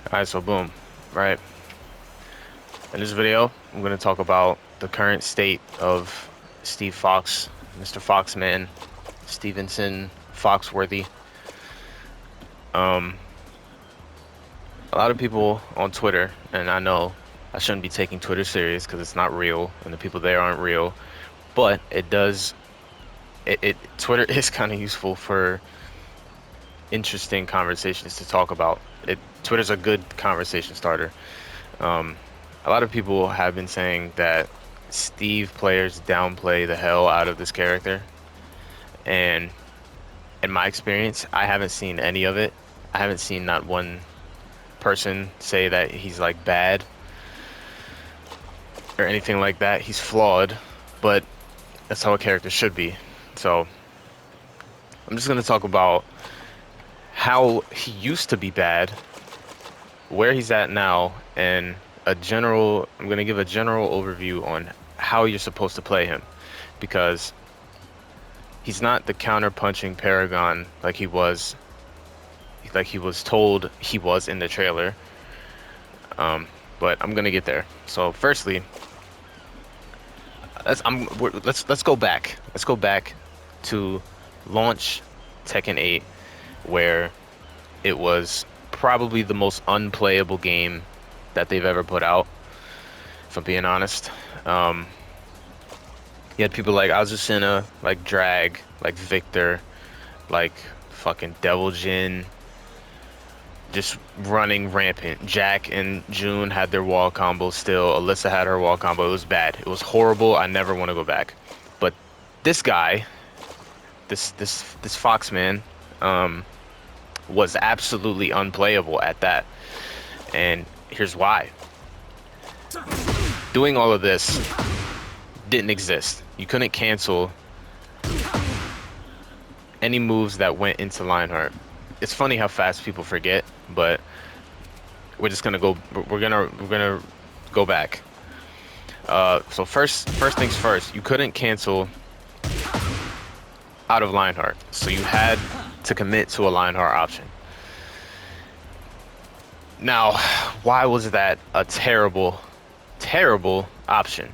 Alright, so boom, right? In this video, I'm going to talk about the current state of Steve Fox, Mr. Foxman, Stevenson, Foxworthy. Um, a lot of people on Twitter, and I know I shouldn't be taking Twitter serious because it's not real, and the people there aren't real, but it does, Twitter is kind of useful for interesting conversations to talk about. Twitter's a good conversation starter. Um, a lot of people have been saying that Steve players downplay the hell out of this character, and in my experience, I haven't seen any of it. I haven't seen not one person say that he's like bad or anything like that. He's flawed, but that's how a character should be. So I'm just gonna talk about how he used to be bad, where he's at now, and I'm gonna give a general overview on how you're supposed to play him, because he's not the counter-punching paragon like he was told he was in the trailer. But I'm gonna get there. So firstly, let's go back. Let's go back to launch Tekken 8, where it was probably the most unplayable game that they've ever put out, if I'm being honest. You had people like Azucena, like Drag, like Victor, like fucking Devil Jin, just running rampant. Jack and June had their wall combo still. Alyssa had her wall combo. It was bad. It was horrible. I never want to go back. But this guy, this Foxman, was absolutely unplayable at that. And here's why. Doing all of this didn't exist. You couldn't cancel any moves that went into Lionheart. It's funny how fast people forget, but we're just gonna go. We're gonna go back. So first things first. You couldn't cancel out of Lionheart, so you had to commit to a Lionheart option. Now, why was that a terrible, terrible option?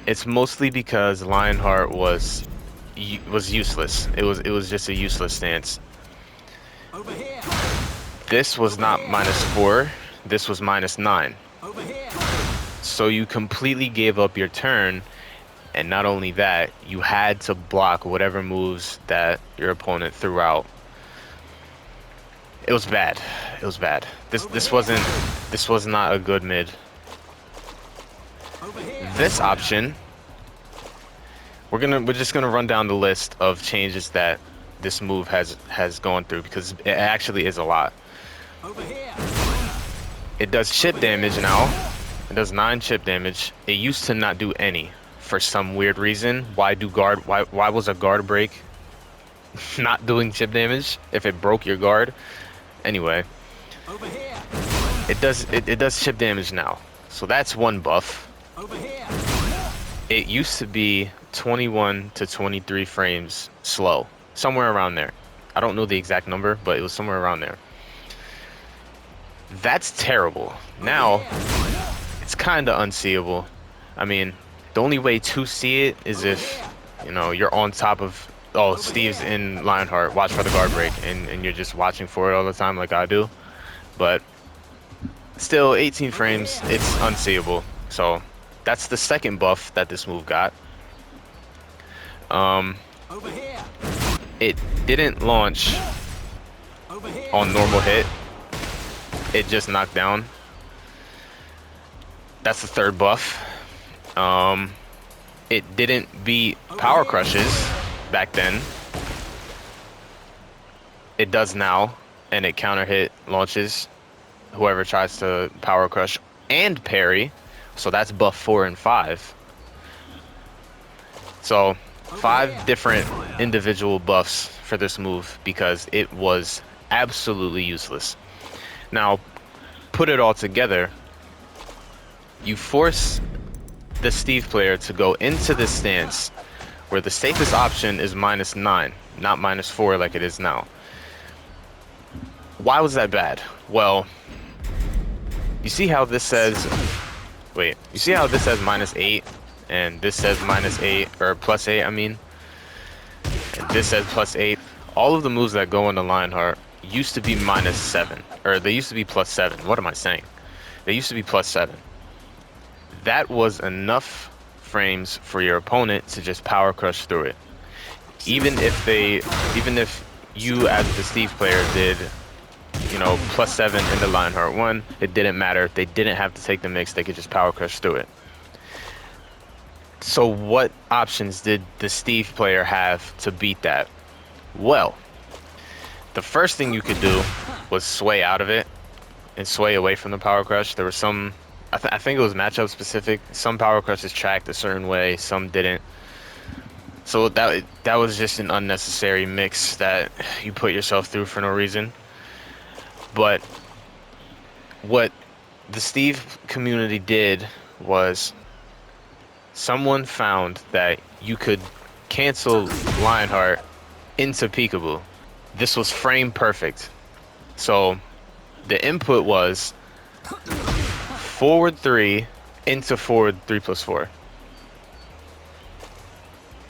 It's mostly because Lionheart was useless. It was just a useless stance. This was not -4. This was -9. So you completely gave up your turn, and not only that, you had to block whatever moves that your opponent threw out. It was bad. It was bad. This was not a good mid. This option, we're just gonna run down the list of changes that this move has gone through, because it actually is a lot. It does chip damage now. It does 9 chip damage. It used to not do any for some weird reason. Why was a guard break not doing chip damage if it broke your guard? Anyway, it does chip damage now. So that's one buff. It used to be 21 to 23 frames slow, somewhere around there. I don't know the exact number, but it was somewhere around there. That's terrible. Now, it's kind of unseeable. I mean, the only way to see it is if, you're on top of, oh, Steve's in Lionheart, watch for the guard break, and you're just watching for it all the time like I do. But still, 18 frames, it's unseeable. So that's the second buff that this move got. It didn't launch on normal hit. It just knocked down. That's the third buff. It didn't beat power crushes back then. It does now, and it counter hit launches whoever tries to power crush and parry. So that's buff 4 and 5. So 5 different individual buffs for this move because it was absolutely useless. Now, put it all together, you force the Steve player to go into this stance where the safest option is -9, not -4 like it is now. Why was that bad? Well, you see how this says, wait, you see how this says -8 and this says -8 or +8, I mean, and this says +8. All of the moves that go into Lionheart used to be -7, or they used to be +7. What am I saying? They used to be +7. That was enough frames for your opponent to just power crush through it. Even if you as the Steve player did, you know, +7 into Lionheart 1, it didn't matter. They didn't have to take the mix. They could just power crush through it. So what options did the Steve player have to beat that? Well, the first thing you could do was sway out of it and sway away from the power crush. There were some, I think it was matchup specific. Some power crushes tracked a certain way, some didn't. So that was just an unnecessary mix that you put yourself through for no reason. But what the Steve community did was someone found that you could cancel Lionheart into Peekaboo. This was frame perfect. So the input was forward 3 into forward 3+4.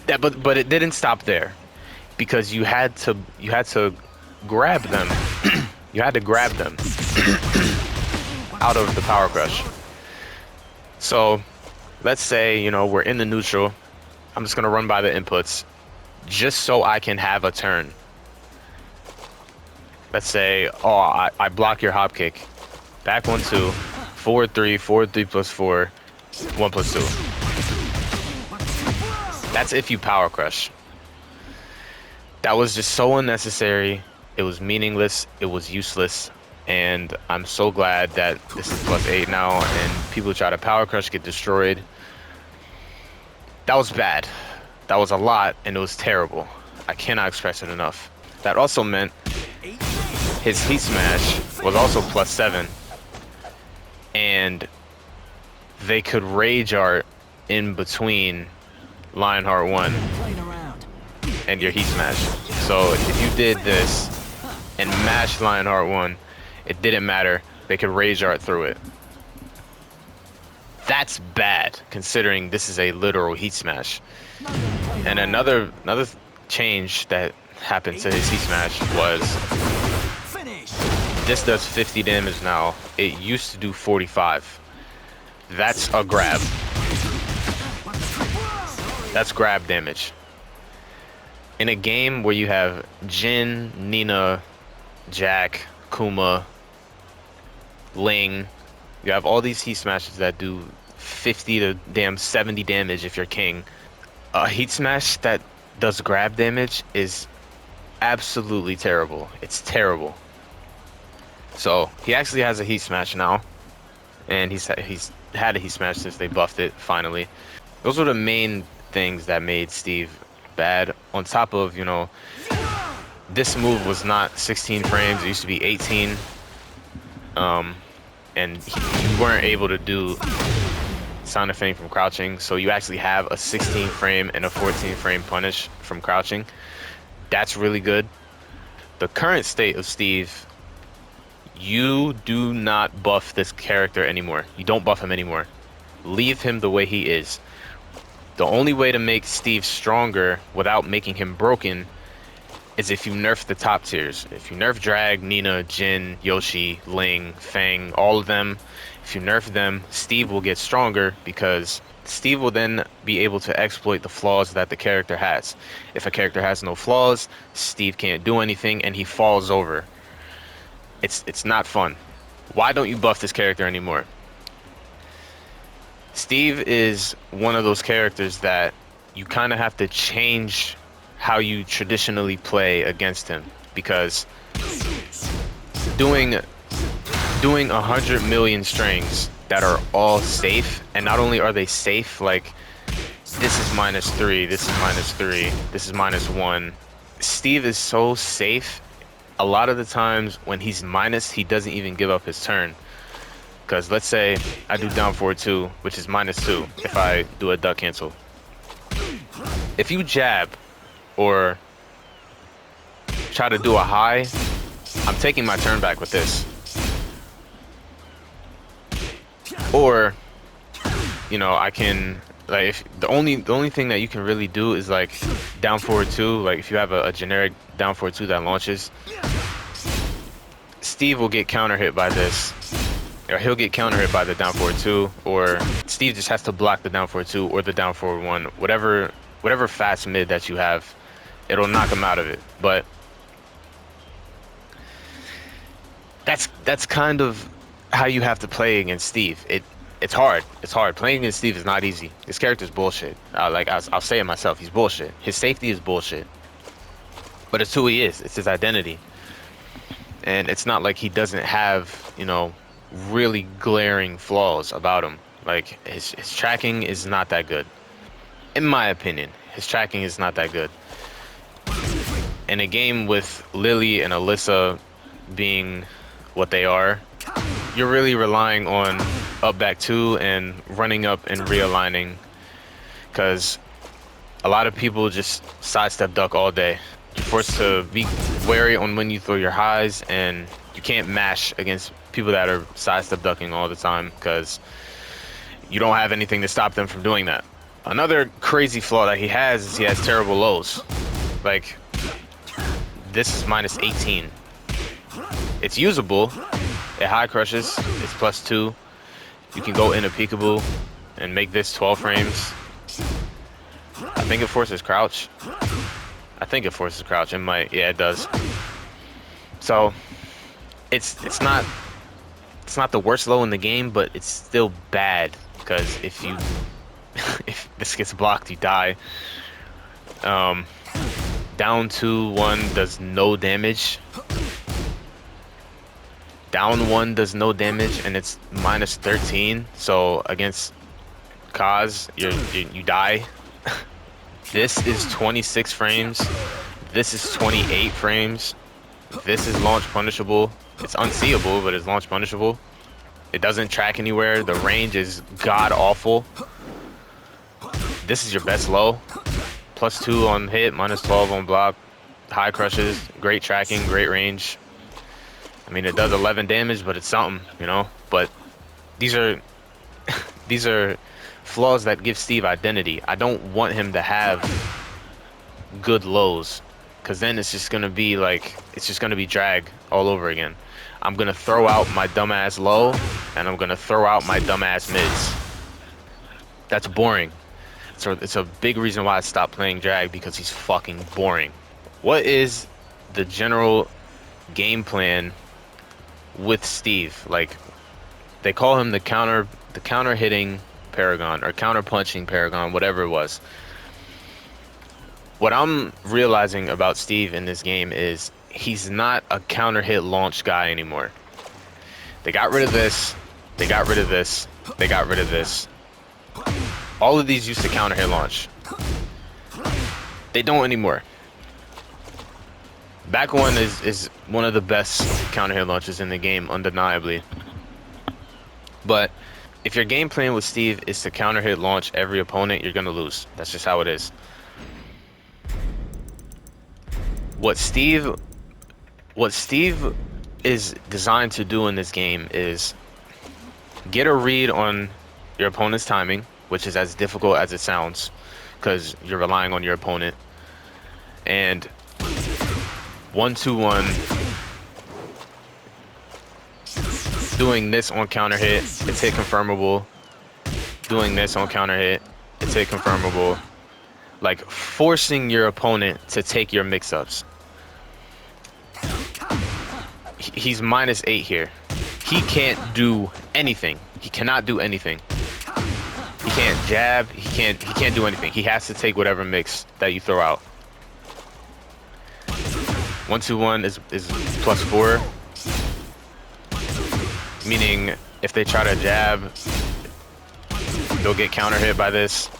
But it didn't stop there, because you had to grab them. You had to grab them out of the power crush. So let's say, you know, we're in the neutral. I'm just gonna run by the inputs just so I can have a turn. Let's say, oh, I block your hop kick. Back 1-2, forward 3, forward 3+4, 1+2. That's if you power crush. That was just so unnecessary. It was meaningless. It was useless. And I'm so glad that this is +8 now, and people try to power crush, get destroyed. That was bad. That was a lot, and it was terrible. I cannot express it enough. That also meant his Heat Smash was also +7, and they could Rage Art in between Lionheart 1 and your Heat Smash. So if you did this and mashed Lionheart 1, it didn't matter. They could Rage Art through it. That's bad, considering this is a literal Heat Smash. And another change that happened to his Heat Smash was this does 50 damage now. It used to do 45. That's a grab. That's grab damage. In a game where you have Jin, Nina, Jack, Kuma, Ling, you have all these Heat Smashes that do 50 to damn 70 damage if you're king. A Heat Smash that does grab damage is absolutely terrible. It's terrible. So he actually has a Heat Smash now, and he's had a Heat Smash since they buffed it finally. Those were the main things that made Steve bad. On top of, you know, this move was not 16 frames. It used to be 18. And you weren't able to do Sound of Fame from crouching, so you actually have a 16 frame and a 14 frame punish from crouching. That's really good. The current state of Steve, you do not buff this character anymore. You don't buff him anymore. Leave him the way he is. The only way to make Steve stronger without making him broken is if you nerf the top tiers. If you nerf Drag, Nina, Jin, Yoshi, Ling, Fang, all of them, if you nerf them, Steve will get stronger, because Steve will then be able to exploit the flaws that the character has. If a character has no flaws, Steve can't do anything and he falls over. It's not fun. Why don't you buff this character anymore? Steve is one of those characters that you kind of have to change how you traditionally play against him, because doing 100 million strings that are all safe, and not only are they safe, like this is -3, this is -3, this is -1. Steve is so safe. A lot of the times when he's minus, he doesn't even give up his turn. Because let's say I do down forward 2, which is -2 if I do a duck cancel. If you jab or try to do a high, I'm taking my turn back with this. Or, you know, I can, like, if the only thing that you can really do is like down forward 2. Like if you have a generic down forward 2 that launches, Steve will get counter hit by this, or he'll get counter hit by the down forward 2, or Steve just has to block the down forward 2 or the down forward 1, whatever fast mid that you have, it'll knock him out of it. But that's kind of how you have to play against Steve. It's hard. It's hard. Playing against Steve is not easy. This character's bullshit. I'll say it myself. He's bullshit. His safety is bullshit. But it's who he is. It's his identity. And it's not like he doesn't have, you know, really glaring flaws about him. Like his tracking is not that good. In my opinion, his tracking is not that good. In a game with Lily and Alyssa being what they are, you're really relying on up back 2 and running up and realigning, because a lot of people just sidestep duck all day. You're forced to be wary on when you throw your highs, and you can't mash against people that are sidestep ducking all the time because you don't have anything to stop them from doing that. Another crazy flaw that he has is he has terrible lows. Like, this is minus 18. It's usable. It high crushes. It's +2. You can go into peekaboo and make this 12 frames. I think it forces crouch. It might. Yeah, it does. So it's not the worst low in the game, but it's still bad because if this gets blocked, you die. Down 2-1 does no damage. Down 1 does no damage, and it's minus 13. So against Kaz, you die. This is 26 frames. This is 28 frames. This is launch punishable. It's unseeable, but it's launch punishable. It doesn't track anywhere. The range is god awful. This is your best low. +2 on hit, -12 on block. High crushes, great tracking, great range. I mean, it does 11 damage, but it's something, you know. But these are flaws that give Steve identity. I don't want him to have good lows, because then it's just gonna be like, it's just gonna be drag all over again. I'm gonna throw out my dumbass low, and I'm gonna throw out my dumbass mids. That's boring. So it's a big reason why I stopped playing drag, because he's fucking boring. What is the general game plan with Steve? Like, they call him the counter hitting Paragon, or counter punching Paragon, whatever it was. What I'm realizing about Steve in this game is he's not a counter hit launch guy anymore. They got rid of this. They got rid of this. They got rid of this. All of these used to counter hit launch. They don't anymore. Back 1 is one of the best counter hit launches in the game, undeniably. But if your game plan with Steve is to counter hit launch every opponent, you're gonna lose. That's just how it is. What Steve is designed to do in this game is get a read on your opponent's timing, which is as difficult as it sounds, because you're relying on your opponent, and 1-2-1, doing this on counter hit, it's hit confirmable. Doing this on counter hit, it's hit confirmable. Like, forcing your opponent to take your mix-ups. He's -8 here. He can't do anything. He cannot do anything. He can't jab. He can't do anything. He has to take whatever mix that you throw out. 1-2-1 is +4, meaning if they try to jab, they'll get counter hit by this.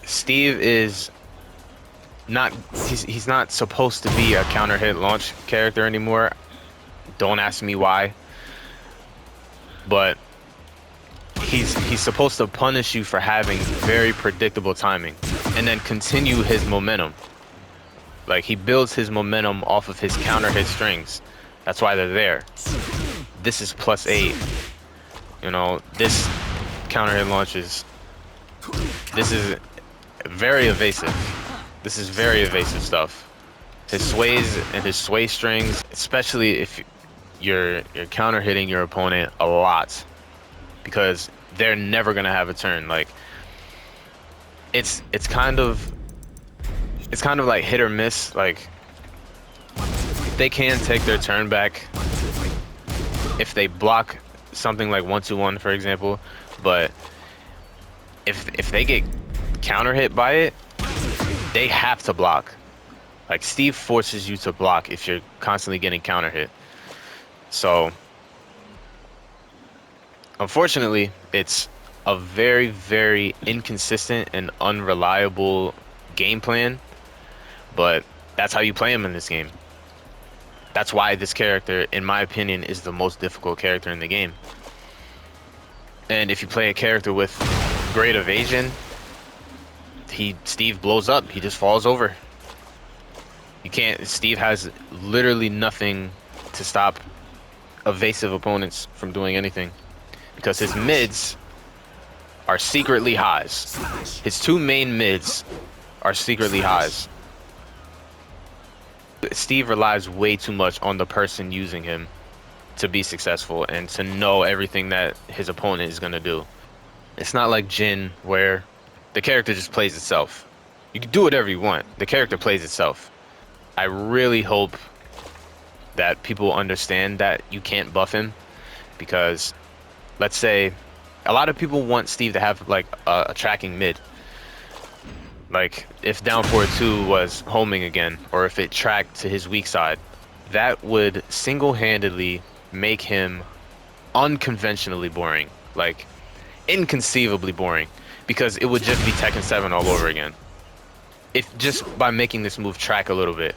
Steve is not, he's not supposed to be a counter hit launch character anymore. Don't ask me why, but he's supposed to punish you for having very predictable timing and then continue his momentum. Like, he builds his momentum off of his counter hit strings. That's why they're there. This is +8. You know, this counter hit launches. This is very evasive. This is very evasive stuff. His sways and his sway strings, especially if you're counter hitting your opponent a lot, because they're never gonna have a turn. Like, it's kind of like hit or miss. Like, they can take their turn back if they block something like 1-2-1, for example, but if they get counter hit by it, they have to block. Like, Steve forces you to block if you're constantly getting counter hit. So unfortunately, it's a very, very inconsistent and unreliable game plan, but that's how you play him in this game. That's why this character, in my opinion, is the most difficult character in the game. And if you play a character with great evasion, Steve blows up. He just falls over. You can't. Steve has literally nothing to stop evasive opponents from doing anything, because his mids are secretly highs. His two main mids are secretly highs. Steve relies way too much on the person using him to be successful and to know everything that his opponent is going to do. It's not like Jhin, where the character just plays itself. You can do whatever you want. The character plays itself. I really hope that people understand that you can't buff him, because let's say a lot of people want Steve to have like a tracking mid. Like, if down 4-2 was homing again, or if it tracked to his weak side, that would single-handedly make him unconventionally boring. Like, inconceivably boring, because it would just be Tekken 7 all over again. If just by making this move track a little bit,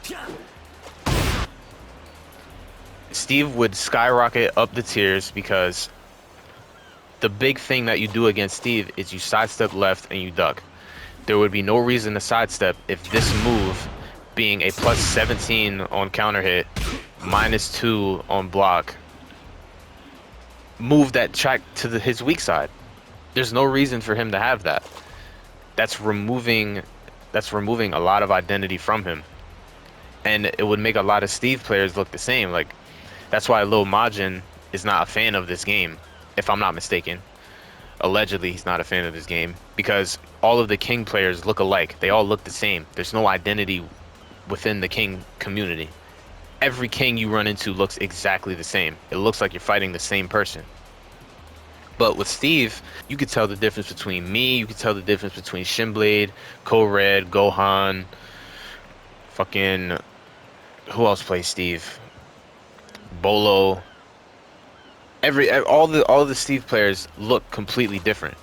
Steve would skyrocket up the tiers, because the big thing that you do against Steve is you sidestep left and you duck. There would be no reason to sidestep if this move, being a +17 on counter hit, -2 on block, move that track to his weak side. There's no reason for him to have that. That's removing a lot of identity from him, and it would make a lot of Steve players look the same. Like, that's why Lil Majin is not a fan of this game, if I'm not mistaken. Allegedly, he's not a fan of this game, because all of the King players look alike. They all look the same. There's no identity within the King community. Every King you run into looks exactly the same. It looks like you're fighting the same person. But with Steve, you could tell the difference between me, you could tell the difference between Shinblade, Ko-Red, Gohan, fucking, who else plays Steve? Bolo. All the Steve players look completely different,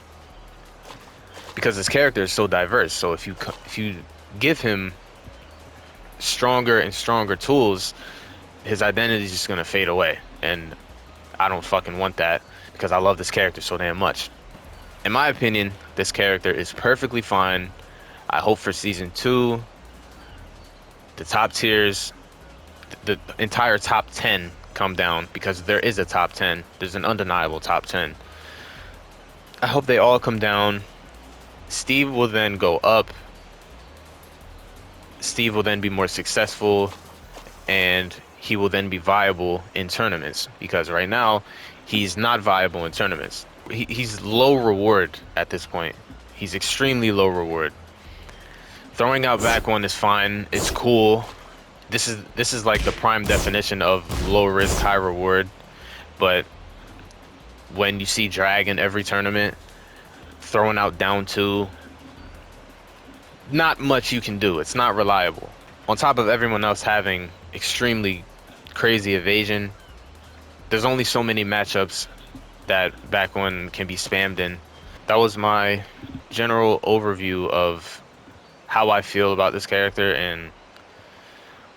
because his character is so diverse. So if you give him stronger and stronger tools, his identity is just gonna fade away, and I don't fucking want that, because I love this character so damn much. In my opinion, this character is perfectly fine. I hope for season 2, the top tiers, the entire top 10 come down, because there is a top 10. There's an undeniable top 10. I hope they all come down. Steve will then go up. Steve will then be more successful, and he will then be viable in tournaments, because right now he's not viable in tournaments. He's low reward at this point. He's extremely low reward. Throwing out back one is fine. It's cool. This is like the prime definition of low risk, high reward. But when you see drag in every tournament, throwing out down 2, not much you can do. It's not reliable. On top of everyone else having extremely crazy evasion, there's only so many matchups that back one can be spammed in. That was my general overview of how I feel about this character and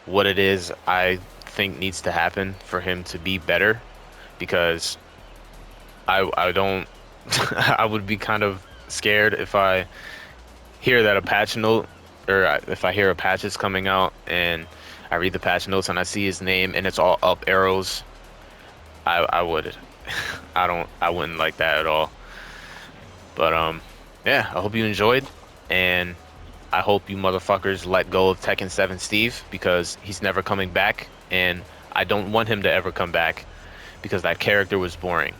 what it is I think needs to happen for him to be better, because I don't I would be kind of scared if I hear that a patch note or if I hear a patch is coming out and I read the patch notes and I see his name and it's all up arrows, I would. I wouldn't like that at all. But yeah, I hope you enjoyed, and I hope you motherfuckers let go of Tekken 7 Steve because he's never coming back, and I don't want him to ever come back because that character was boring.